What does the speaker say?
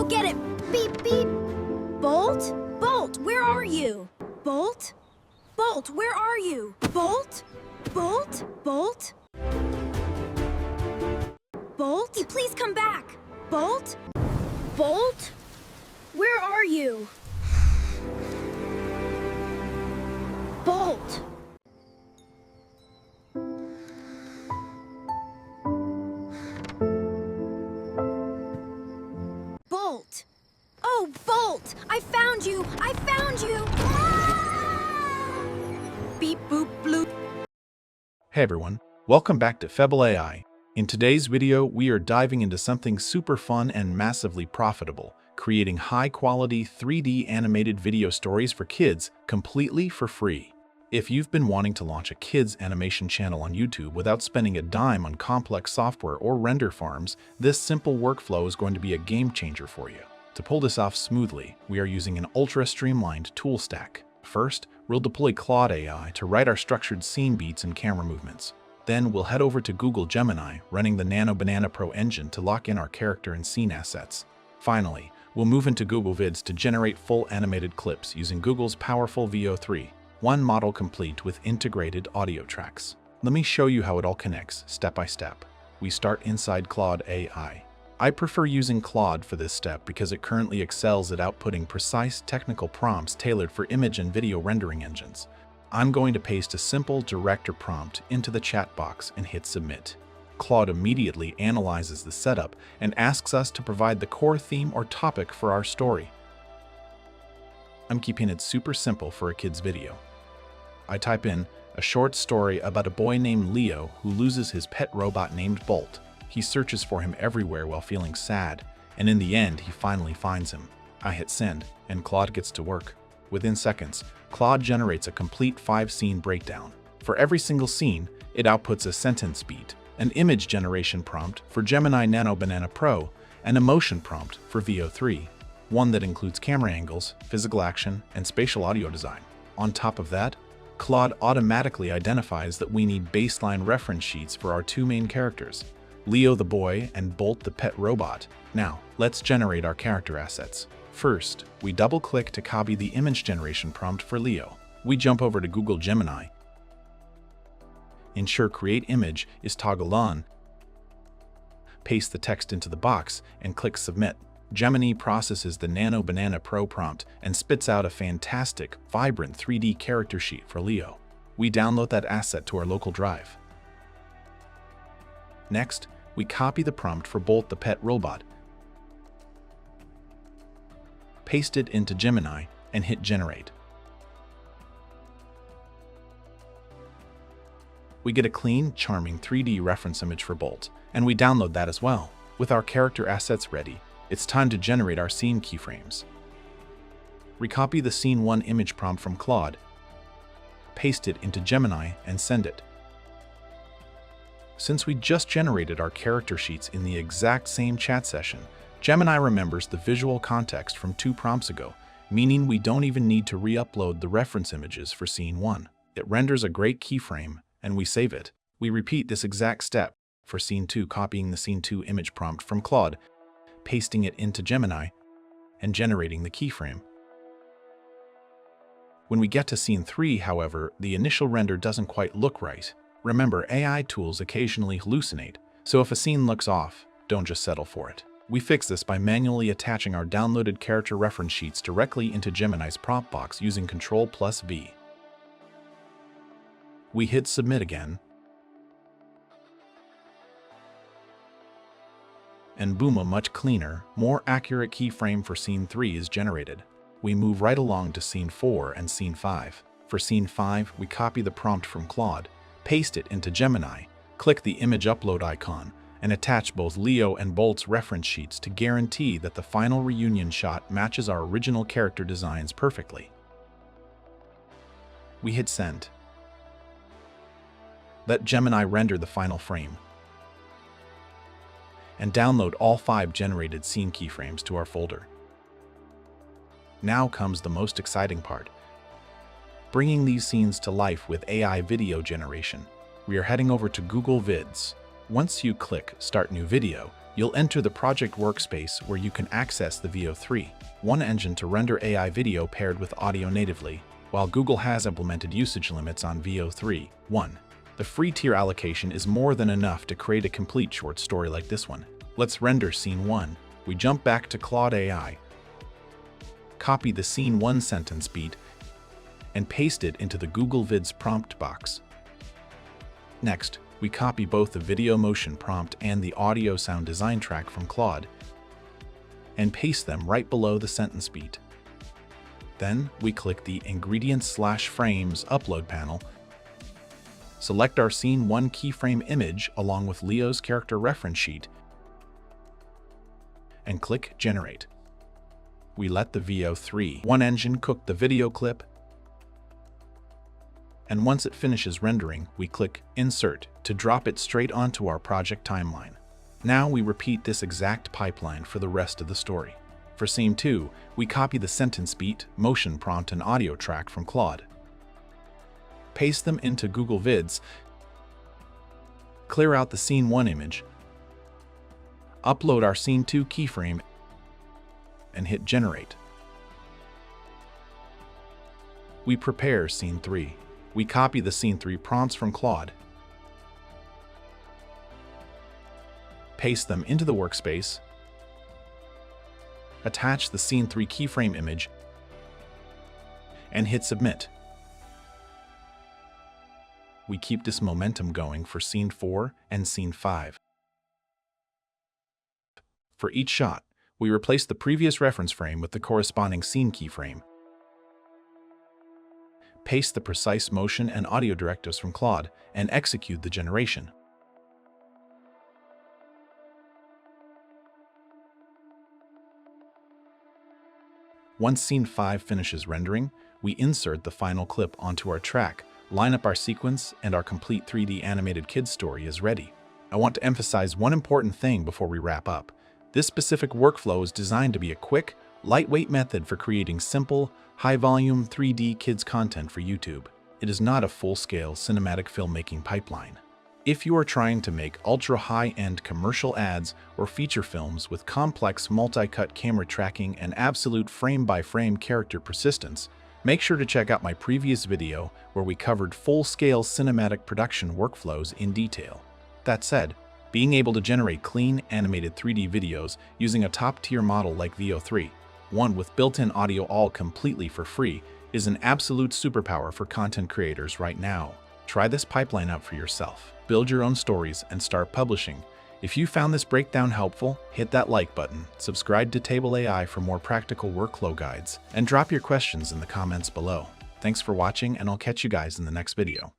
get it! Beep, beep! Bolt? Bolt, where are you? Bolt? Bolt, where are you? Bolt? Bolt? Bolt? Bolt? Please come back! Bolt? Bolt? Where are you? Bolt! Bolt! Oh, Bolt! I found you! I found you! Ah! Beep, boop, bloop. Hey everyone, welcome back to Veo AI. In today's video, we are diving into something super fun and massively profitable, creating high-quality 3D animated video stories for kids completely for free. If you've been wanting to launch a kids animation channel on YouTube without spending a dime on complex software or render farms, this simple workflow is going to be a game changer for you. To pull this off smoothly, we are using an ultra-streamlined tool stack. First, we'll deploy Claude AI to write our structured scene beats and camera movements. Then we'll head over to Google Gemini, running the Nano Banana Pro engine to lock in our character and scene assets. Finally, we'll move into Google Vids to generate full animated clips using Google's powerful Veo 3.1 model complete with integrated audio tracks. Let me show you how it all connects step by step. We start inside Claude AI. I prefer using Claude for this step because it currently excels at outputting precise technical prompts tailored for image and video rendering engines. I'm going to paste a simple director prompt into the chat box and hit submit. Claude immediately analyzes the setup and asks us to provide the core theme or topic for our story. I'm keeping it super simple for a kid's video. I type in a short story about a boy named Leo who loses his pet robot named Bolt. He searches for him everywhere while feeling sad, and in the end, he finally finds him. I hit send, and Claude gets to work. Within seconds, Claude generates a complete 5-scene breakdown. For every single scene, it outputs a sentence beat, an image generation prompt for Gemini Nano Banana Pro, and a motion prompt for Veo 3, one that includes camera angles, physical action, and spatial audio design. On top of that, Claude automatically identifies that we need baseline reference sheets for our two main characters, Leo the boy and Bolt the pet robot. Now, let's generate our character assets. First, we double-click to copy the image generation prompt for Leo. We jump over to Google Gemini. Ensure Create Image is toggled on. Paste the text into the box and click Submit. Gemini processes the Nano Banana Pro prompt and spits out a fantastic, vibrant 3D character sheet for Leo. We download that asset to our local drive. Next, we copy the prompt for Bolt the pet robot, paste it into Gemini, and hit Generate. We get a clean, charming 3D reference image for Bolt, and we download that as well. With our character assets ready, it's time to generate our scene keyframes. Recopy the Scene 1 image prompt from Claude, paste it into Gemini, and send it. Since we just generated our character sheets in the exact same chat session, Gemini remembers the visual context from 2 prompts ago, meaning we don't even need to re-upload the reference images for Scene 1. It renders a great keyframe, and we save it. We repeat this exact step for Scene 2, copying the Scene 2 image prompt from Claude, pasting it into Gemini, and generating the keyframe. When we get to Scene 3, however, the initial render doesn't quite look right. Remember, AI tools occasionally hallucinate, so if a scene looks off, don't just settle for it. We fix this by manually attaching our downloaded character reference sheets directly into Gemini's prompt box using Ctrl+V. We hit Submit again, and boom, a much cleaner, more accurate keyframe for Scene 3 is generated. We move right along to Scene 4 and Scene 5. For Scene 5, we copy the prompt from Claude, paste it into Gemini, click the image upload icon, and attach both Leo and Bolt's reference sheets to guarantee that the final reunion shot matches our original character designs perfectly. We hit Send. Let Gemini render the final frame, and download all 5 generated scene keyframes to our folder. Now comes the most exciting part, bringing these scenes to life with AI video generation. We are heading over to Google Vids. Once you click Start New Video, You'll enter the project workspace where you can access the Veo 3.1 engine to render AI video paired with audio natively, while Google has implemented usage limits on Veo 3.1. The free tier allocation is more than enough to create a complete short story like this one. Let's render scene 1. We jump back to Claude AI, copy the scene 1 sentence beat, and paste it into the Google Vids prompt box. Next, we copy both the video motion prompt and the audio sound design track from Claude and paste them right below the sentence beat. Then we click the Ingredients/Frames upload panel, select our scene 1 keyframe image along with Leo's character reference sheet, and click Generate. We let the Veo 3.1 engine cook the video clip, and once it finishes rendering, we click Insert to drop it straight onto our project timeline. Now we repeat this exact pipeline for the rest of the story. For scene 2, we copy the sentence beat, motion prompt, and audio track from Claude, paste them into Google Vids, clear out the scene 1 image, upload our scene 2 keyframe, and hit Generate. We prepare scene 3. We copy the scene 3 prompts from Claude, paste them into the workspace, attach the scene 3 keyframe image, and hit Submit. We keep this momentum going for scene 4 and scene 5. For each shot, we replace the previous reference frame with the corresponding scene keyframe, paste the precise motion and audio directives from Claude, and execute the generation. Once scene 5 finishes rendering, we insert the final clip onto our track, line up our sequence, and our complete 3D animated kids story is ready. I want to emphasize one important thing before we wrap up. This specific workflow is designed to be a quick, lightweight method for creating simple, high-volume 3D kids content for YouTube. It is not a full-scale cinematic filmmaking pipeline. If you are trying to make ultra-high-end commercial ads or feature films with complex multi-cut camera tracking and absolute frame-by-frame character persistence, make sure to check out my previous video where we covered full-scale cinematic production workflows in detail. That said, being able to generate clean, animated 3D videos using a top-tier model like Veo 3.1 with built-in audio all completely for free is an absolute superpower for content creators right now. Try this pipeline out for yourself. Build your own stories and start publishing. If you found this breakdown helpful, hit that like button, subscribe to Table AI for more practical workflow guides, and drop your questions in the comments below. Thanks for watching, and I'll catch you guys in the next video.